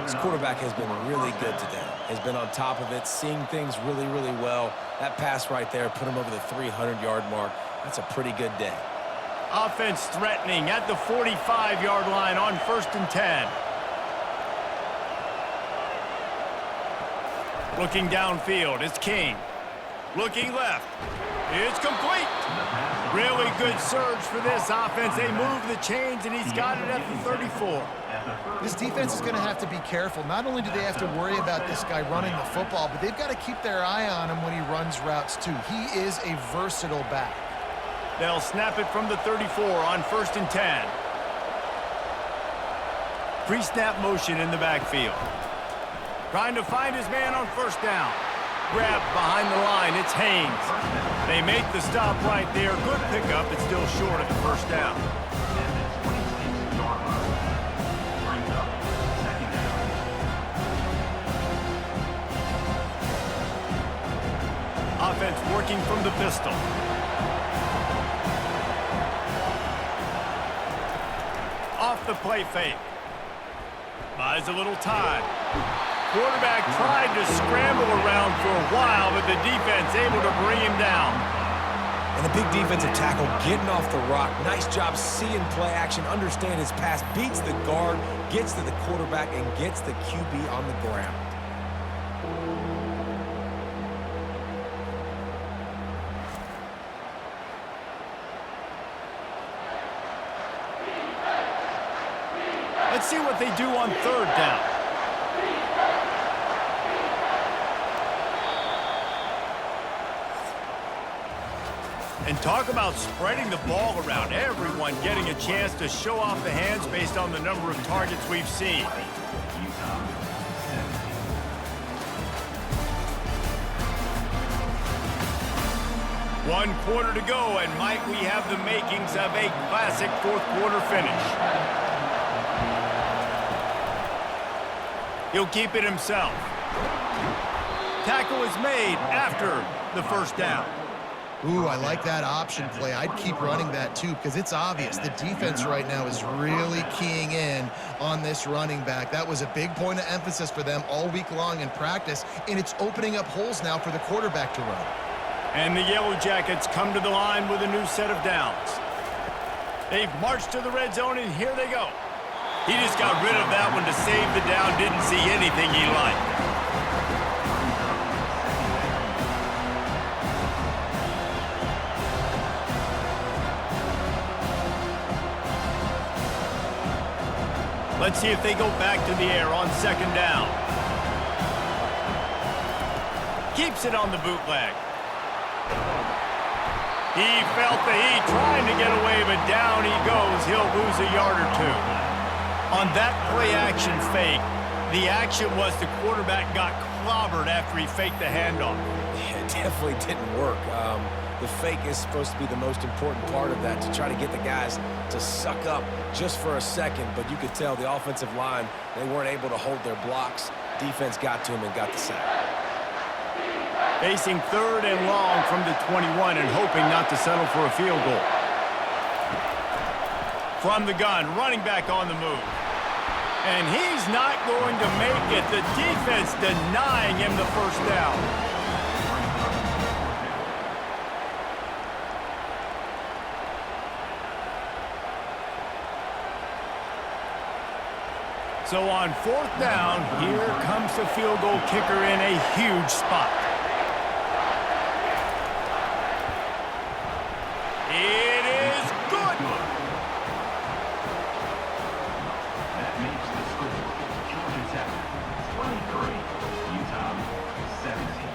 This quarterback has been really good today. Has been on top of it, seeing things really, really well. That pass right there put him over the 300-yard mark. That's a pretty good day. Offense threatening at the 45-yard line on 1st and 10. Looking downfield, it's King. Looking left. It's complete. Really good surge for this offense. They move the chains, and he's got it at the 34. This defense is going to have to be careful. Not only do they have to worry about this guy running the football, but they've got to keep their eye on him when he runs routes too. He is a versatile back. They'll snap it from the 34 on 1st and 10. Pre-snap motion in the backfield. Trying to find his man on 1st down. Grab behind the line, it's Haynes. They make the stop right there. Good pickup, it's still short of the 1st down. Offense working from the pistol. Off the play fake. Buys a little time. Quarterback tried to scramble around for a while, but the defense able to bring him down. And the big defensive tackle getting off the rock. Nice job seeing play action, understand his pass, beats the guard, gets to the quarterback, and gets the QB on the ground. Let's see what they do on 3rd down. And talk about spreading the ball around. Everyone getting a chance to show off the hands based on the number of targets we've seen. One quarter to go, and might we have the makings of a classic 4th quarter finish. He'll keep it himself. Tackle is made after the 1st down. Ooh, I like that option play. I'd keep running that too because it's obvious the defense right now is really keying in on this running back. That was a big point of emphasis for them all week long in practice, and it's opening up holes now for the quarterback to run. And the Yellow Jackets come to the line with a new set of downs. They've marched to the red zone, and here they go. He just got rid of that one to save the down. Didn't see anything he liked. Let's see if they go back to the air on second down. Keeps it on the bootleg. He felt the heat trying to get away, but down he goes. He'll lose a yard or two. On that play-action fake, the action was the quarterback got clobbered after he faked the handoff. Yeah, it definitely didn't work. The fake is supposed to be the most important part of that, to try to get the guys to suck up just for a second. But you could tell the offensive line, they weren't able to hold their blocks. Defense got to him and got the sack. Facing third and long from the 21 and hoping not to settle for a field goal. From the gun, running back on the move. And he's not going to make it. The defense denying him the first down. So on fourth down, here comes the field goal kicker in a huge spot. It is good. That makes the score Georgia Tech 23, Utah 17.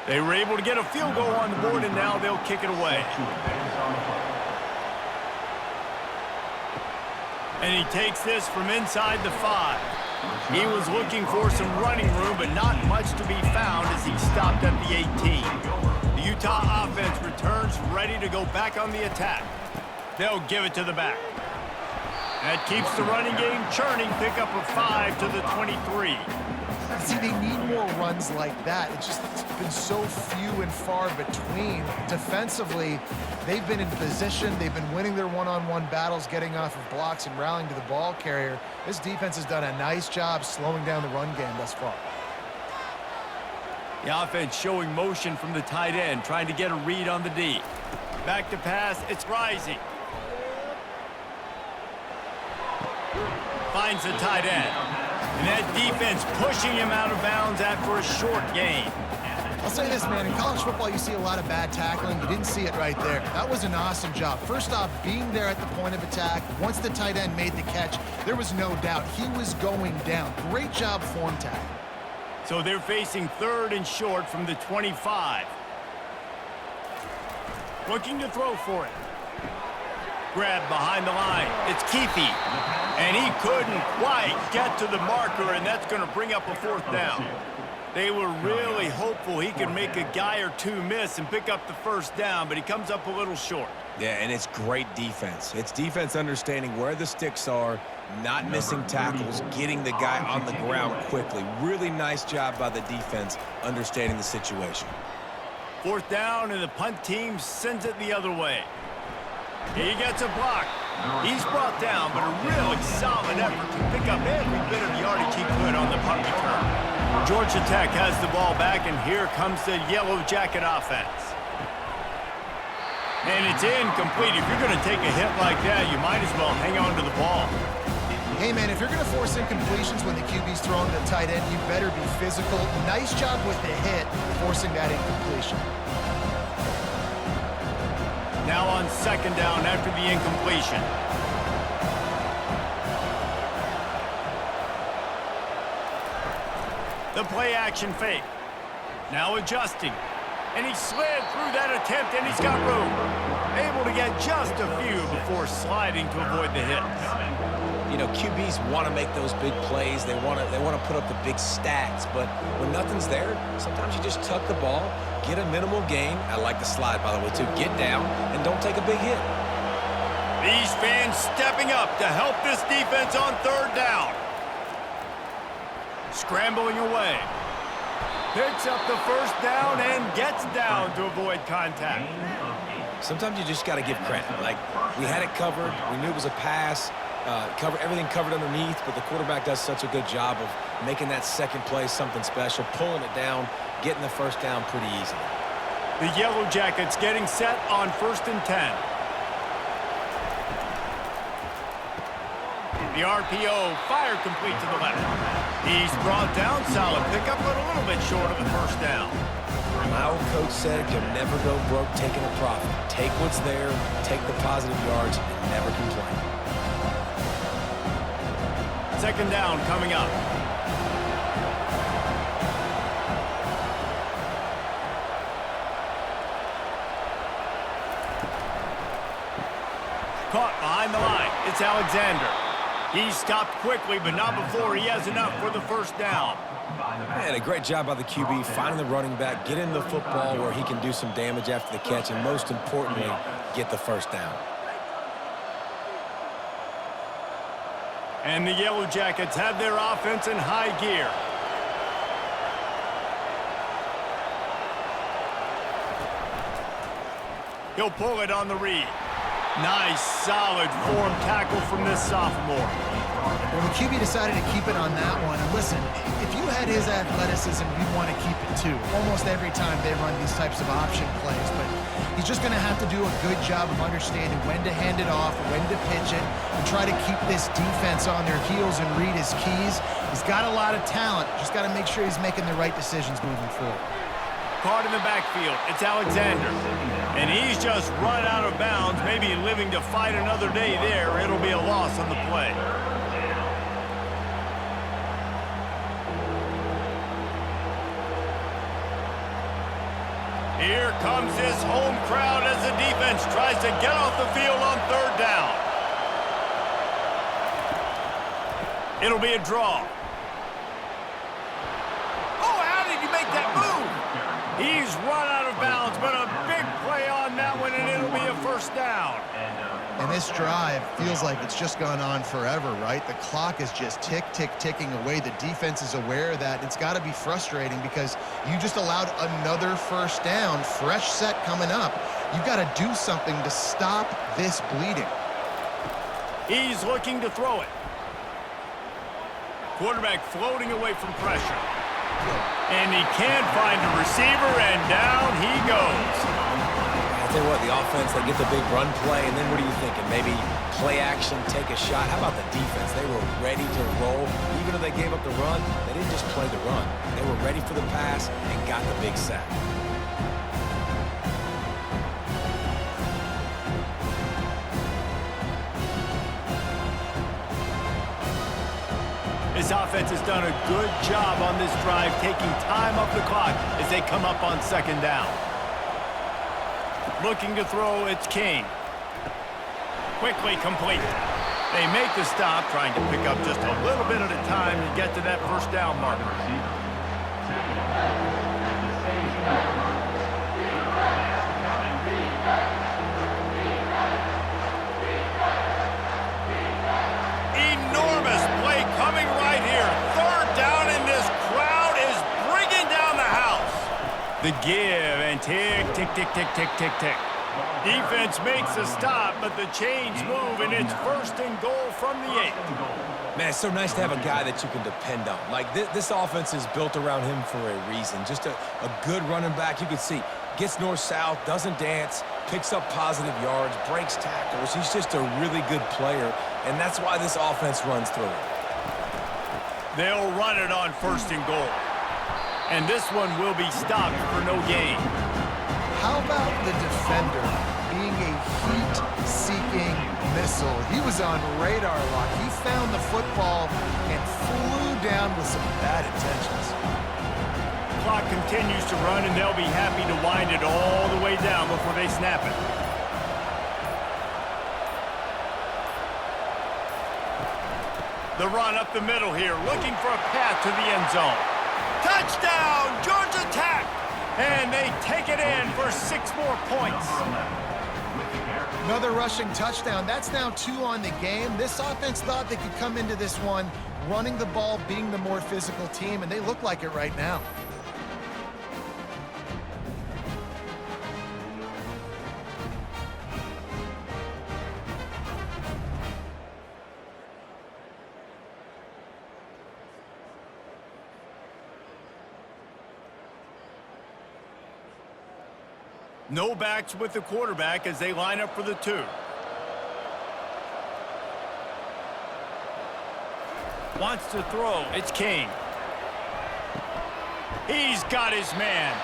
They were able to get a field goal on the board, and now they'll kick it away. And he takes this from inside the 5. He was looking for some running room, but not much to be found as he stopped at the 18. The Utah offense returns ready to go back on the attack. They'll give it to the back. That keeps the running game churning. Pick up a 5 to the 23. See, they need more runs like that. It's been so few and far between. Defensively, they've been in position. They've been winning their one-on-one battles, getting off of blocks and rallying to the ball carrier. This defense has done a nice job slowing down the run game thus far. The offense showing motion from the tight end, trying to get a read on the D. Back to pass, it's rising. Finds the tight end. And that defense pushing him out of bounds after a short gain. I'll say this, man. In college football, you see a lot of bad tackling. You didn't see it right there. That was an awesome job. First off, being there at the point of attack. Once the tight end made the catch, there was no doubt he was going down. Great job form tackle. So they're facing third and short from the 25. Looking to throw for it. Grab behind the line. It's Keefe. And he couldn't quite get to the marker, and that's going to bring up a fourth down. They were really hopeful he could make a guy or two miss and pick up the first down, but he comes up a little short. Yeah, and it's great defense. It's defense understanding where the sticks are, not missing tackles, getting the guy on the ground quickly. Really nice job by the defense understanding the situation. Fourth down, and the punt team sends it the other way. He gets a block. He's brought down, but a really solid effort to pick up every bit of yardage he could on the punt return. Georgia Tech has the ball back, and here comes the Yellow Jacket offense. And it's incomplete. If you're going to take a hit like that, you might as well hang on to the ball. Hey, man, if you're going to force incompletions when the QB's throwing to the tight end, you better be physical. Nice job with the hit, forcing that incompletion. Now on second down after the incompletion. The play action fake. Now adjusting. And he slid through that attempt, and he's got room. Able to get just a few before sliding to avoid the hits. You know, QBs want to make those big plays. They want to put up the big stats. But when nothing's there, sometimes you just tuck the ball, get a minimal gain. I like the slide, by the way, too. Get down and don't take a big hit. These fans stepping up to help this defense on third down. Scrambling away. Picks up the first down and gets down to avoid contact. Sometimes you just got to give credit. Like, we had it covered. We knew it was a pass. Everything covered underneath, but the quarterback does such a good job of making that second play something special, pulling it down, getting the first down pretty easily. The Yellow Jackets getting set on 1st and 10. The RPO, fire complete to the left. He's brought down, solid pickup, but a little bit short of the first down. My old coach said you'll never go broke taking a profit. Take what's there, take the positive yards, and never complain. 2nd down coming up. Caught behind the line. It's Alexander. He's stopped quickly, but not before he has enough for the first down. Man, a great job by the QB, finding the running back, getting the football where he can do some damage after the catch, and most importantly, get the first down. And the Yellow Jackets have their offense in high gear. He'll pull it on the read. Nice, solid form tackle from this sophomore. Well, the QB decided to keep it on that one. And listen, if you had his athleticism, you'd want to keep it too. Almost every time they run these types of option plays. But he's just going to have to do a good job of understanding when to hand it off, when to pitch it, and try to keep this defense on their heels and read his keys. He's got a lot of talent. Just got to make sure he's making the right decisions moving forward. Caught in the backfield. It's Alexander. And he's just run out of bounds, maybe living to fight another day there. It'll be a loss on the play. Here comes this home crowd as the defense tries to get off the field on 3rd down. It'll be a draw. Oh, how did he make that move? He's run out of bounds, but a big play on that one, and it'll be a first down. And this drive feels like it's just gone on forever, right? The clock is just ticking away. The defense is aware of that. It's got to be frustrating because you just allowed another first down, fresh set coming up. You've got to do something to stop this bleeding. He's looking to throw it. Quarterback floating away from pressure. And he can't find a receiver, and down he goes. I'll tell you what, the offense, they get the big run play, and then what are you thinking? Maybe play action, take a shot. How about the defense? They were ready to roll. Even though they gave up the run, they didn't just play the run. They were ready for the pass and got the big sack. This offense has done a good job on this drive, taking time off the clock as they come up on 2nd down. Looking to throw, it's King. Quickly complete. They make the stop, trying to pick up just a little bit at a time to get to that first down marker. Enormous play coming right here. 3rd down, and this crowd is bringing down the house. The give and tick, tick, tick, tick, tick, tick, tick. Defense makes a stop, but the chains move, and it's 1st and goal from the 8. Man, it's so nice to have a guy that you can depend on. Like, this offense is built around him for a reason. Just a good running back. You can see, gets north-south, doesn't dance, picks up positive yards, breaks tackles. He's just a really good player, and that's why this offense runs through it. They'll run it on 1st and goal. And this one will be stopped for no gain. How about the defender being a heat-seeking missile? He was on radar lock. He found the football and flew down with some bad intentions. Clock continues to run, and they'll be happy to wind it all the way down before they snap it. The run up the middle here, looking for a path to the end zone. Touchdown, Georgia Tech! And they take it in for 6 more points. Another rushing touchdown. That's now 2 on the game. This offense thought they could come into this one running the ball, being the more physical team, and they look like it right now. No backs with the quarterback as they line up for the 2. Wants to throw. It's King. He's got his man.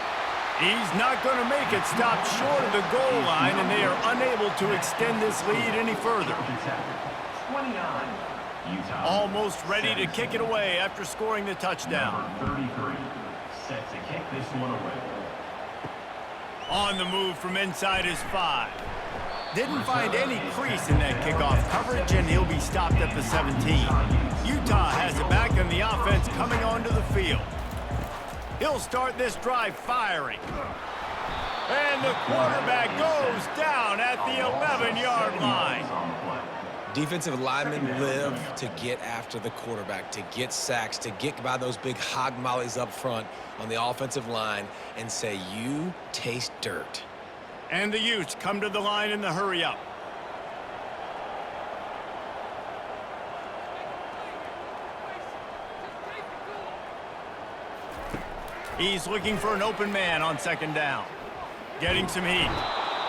He's not going to make it. Stop short of the goal line, and they are unable to extend this lead any further. 29. Utah. Almost ready to kick it away after scoring the touchdown. Number 33. Set to kick this one away. On the move from inside his 5. Didn't find any crease in that kickoff coverage, and he'll be stopped at the 17. Utah has it back, and the offense coming onto the field. He'll start this drive firing. And the quarterback goes down at the 11-yard line. Defensive linemen live to get after the quarterback, to get sacks, to get by those big hog mollies up front on the offensive line and say, you taste dirt. And the Utes come to the line in the hurry-up. He's looking for an open man on 2nd down. Getting some heat.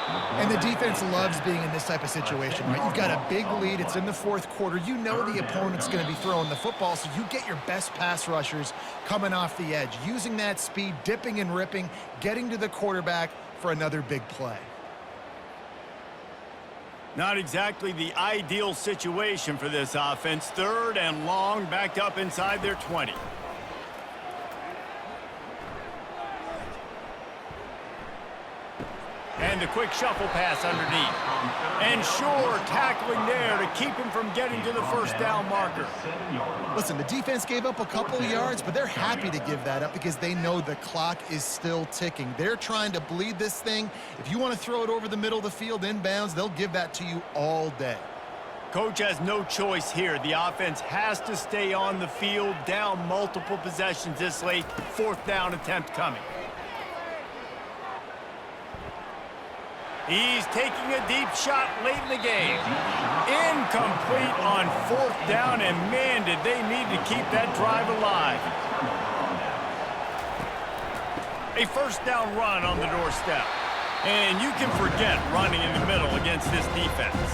And the defense loves being in this type of situation, right? You've got a big lead. It's in the 4th quarter. You know the opponent's going to be throwing the football, so you get your best pass rushers coming off the edge, using that speed, dipping and ripping, getting to the quarterback for another big play. Not exactly the ideal situation for this offense. 3rd and long, backed up inside their 20. And the quick shuffle pass underneath. And sure, tackling there to keep him from getting to the 1st down marker. Listen, the defense gave up a couple of yards, but they're happy to give that up because they know the clock is still ticking. They're trying to bleed this thing. If you want to throw it over the middle of the field inbounds, they'll give that to you all day. Coach has no choice here. The offense has to stay on the field, down multiple possessions this late. 4th down attempt coming. He's taking a deep shot late in the game. Incomplete on 4th down, and man, did they need to keep that drive alive. A 1st down run on the doorstep. And you can forget running in the middle against this defense.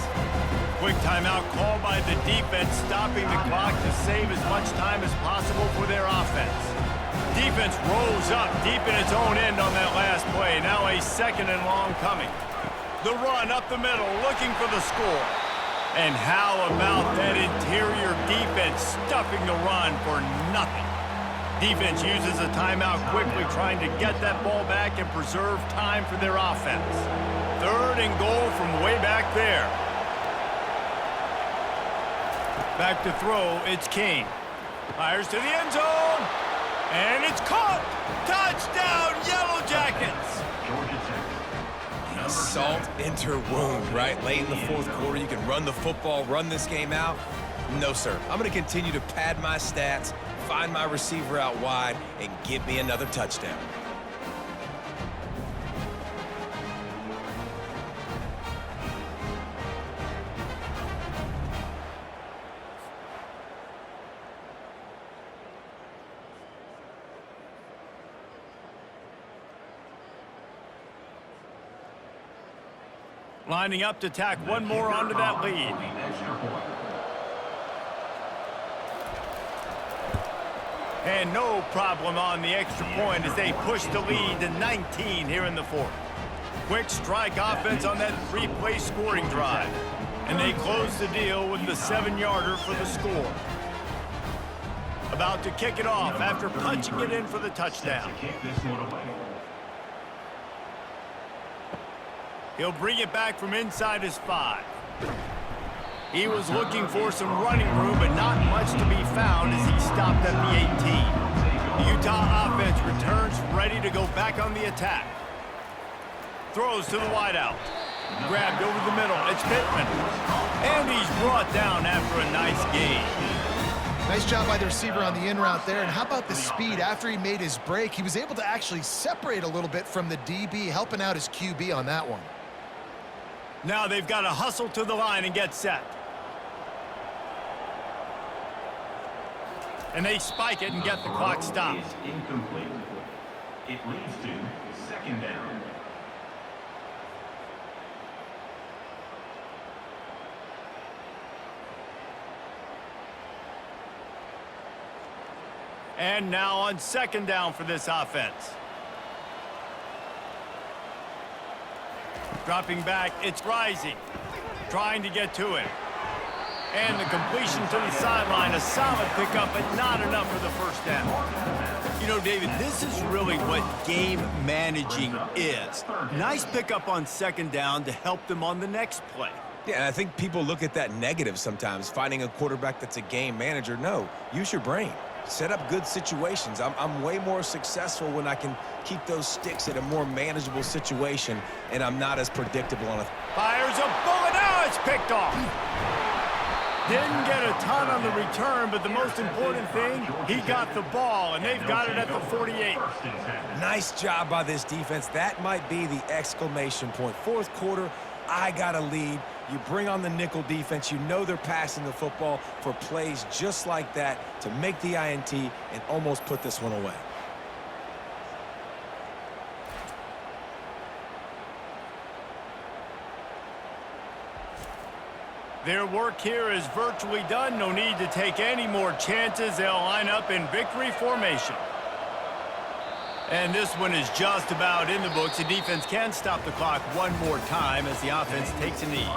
Quick timeout called by the defense, stopping the clock to save as much time as possible for their offense. Defense rose up deep in its own end on that last play. Now a 2nd and long coming. The run up the middle, looking for the score. And how about that interior defense stuffing the run for nothing? Defense uses a timeout quickly, trying to get that ball back and preserve time for their offense. 3rd and goal from way back there. Back to throw, it's King. Fires to the end zone. And it's caught. Touchdown, Yellow Jackets. Georgia Tech. Salt enter wound, right? Late in the 4th quarter, you can run the football, run this game out. No, sir. I'm going to continue to pad my stats, find my receiver out wide, and get me another touchdown. Lining up to tack one more onto that lead. And no problem on the extra point as they push the lead to 19 here in the 4th. Quick strike offense on that 3-play scoring drive. And they close the deal with the 7-yarder for the score. About to kick it off after punching it in for the touchdown. He'll bring it back from inside his 5. He was looking for some running room, but not much to be found as he stopped at the 18. The Utah offense returns ready to go back on the attack. Throws to the wideout. Grabbed over the middle. It's Pittman. And he's brought down after a nice gain. Nice job by the receiver on the in route there. And how about the speed? After he made his break, he was able to actually separate a little bit from the DB, helping out his QB on that one. Now they've got to hustle to the line and get set. And they spike it and get the clock stopped. Is incomplete. It leads to second down. And now on second down for this offense. Dropping back, it's rising. Trying to get to it. And the completion to the sideline, a solid pickup, but not enough for the first down. You know, David, this is really what game managing is. Nice pickup on second down to help them on the next play. Yeah, and I think people look at that negative sometimes, finding a quarterback that's a game manager. No, use your brain. Set up good situations. I'm way more successful when I can keep those sticks at a more manageable situation, and I'm not as predictable on it. Fires a bullet. Now it's picked off. Didn't get a ton on the return, but the most important thing, he got the ball, and they've got it at the 48. Nice job by this defense. That might be the exclamation point. Fourth quarter, I got a lead. You bring on the nickel defense. You know they're passing the football for plays just like that to make the INT and almost put this one away. Their work here is virtually done. No need to take any more chances. They'll line up in victory formation. And this one is just about in the books. The defense can stop the clock one more time as the offense takes a knee.